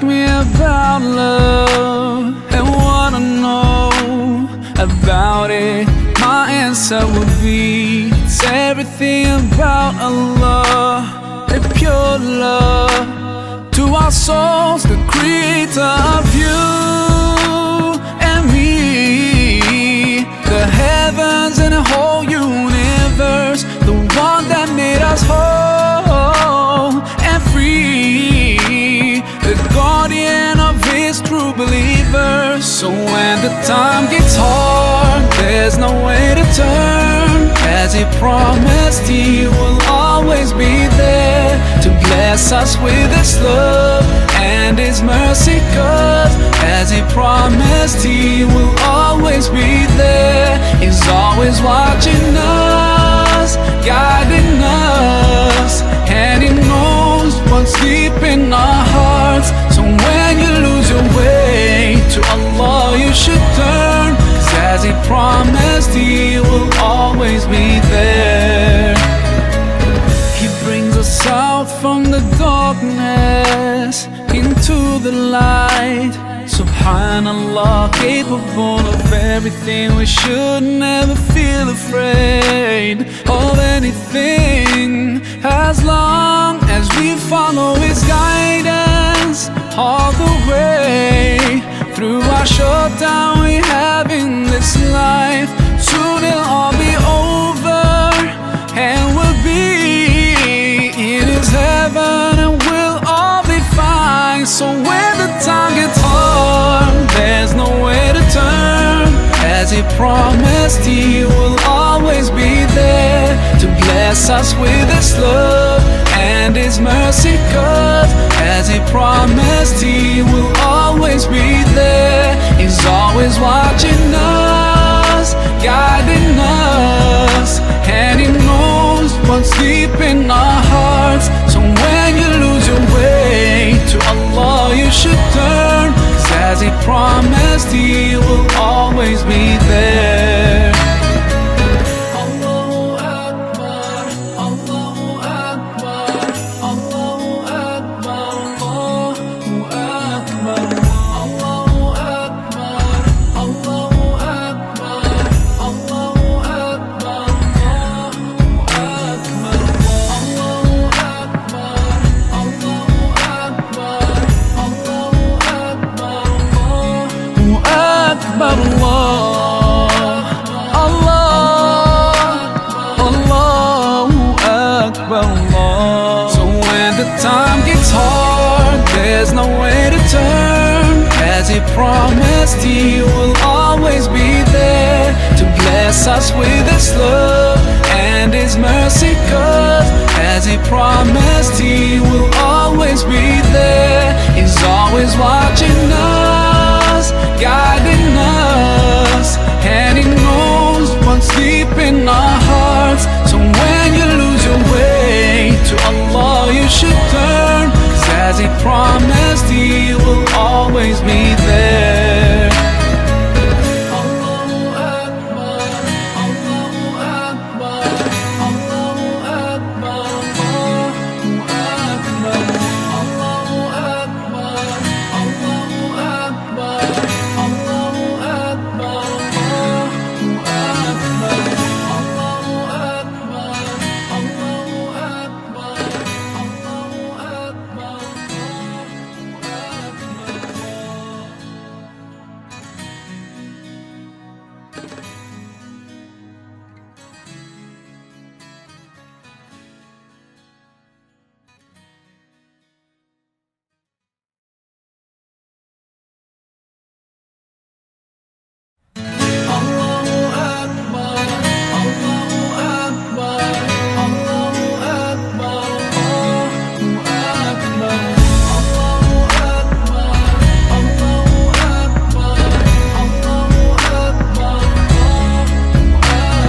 me about love and wanna know about it, my answer would be it's everything about Allah, the pure love to our souls, the creator of you and me, the heavens and the whole universe, the one that made us whole and free, the guardian of his true believers. So when the time gets hard, there's no way to turn, as he promised he will always be there to bless us with his love and his mercy. 'Cause as he promised he will always be there, he's always watching us, guiding us, and he knows what's deep in our hearts. So when you lose your way, to Allah you should turn, 'cause as he promised he will always be there. He brings us out from the darkness into the light. Subhanallah, capable of everything. We should never feel afraid of anything, as long as we follow his guidance all the way through our short time we have in this life. Soon it'll all be over and we'll be in his heaven and we'll all be fine. So when the time gets hard, there's no way to turn, as he promised he will always be there to bless us with his love and his mercy. 'Cause as he promised he will always be there, he's always watching us, guiding us, and he knows what's deep in our hearts. So when you lose your way, to Allah you should turn, 'cause as he promised he will always be there. Allahu Akbar, Allahu Akbar, Allahu Akbar, Allahu Akbar, Allahu Akbar, Allahu Akbar, Allahu Akbar, Allahu Akbar, Allahu Akbar, Allahu Akbar, Allahu Akbar, Allahu Akbar, Allahu Akbar, Allah. So when the time gets hard, there's no way to turn, as he promised he will always be there to bless us with his love and his mercy. 'Cause as he promised he will always be there, he's always watching us, guiding us, and he knows what's deep in our hearts. So when you lose your way, to Allah you should turn, 'cause as he promised he will always be there. Allahu Akbar, Allahu Akbar, Allahu Akbar, Allahu Akbar, Allahu Akbar, Allahu Akbar, Allahu Akbar, Allahu Akbar, Allahu Akbar, Allahu Akbar, Allahu Akbar, Allahu Akbar, Allahu Akbar, Allahu Akbar, Allahu Akbar, Allahu Akbar, Allahu Akbar, Allahu Akbar, Allahu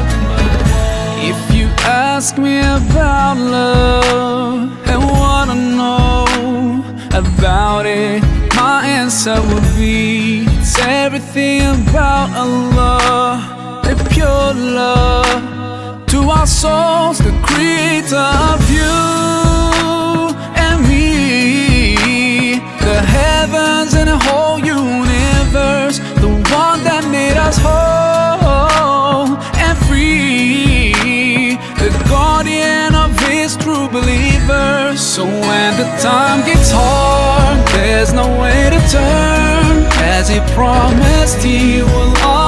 Akbar. If you ask me about love and wanna know about it, my answer would be it's everything about Allah, the pure love to our souls, the creator of you and me, the heaven time gets hard, there's no way to turn. As He promised, He will always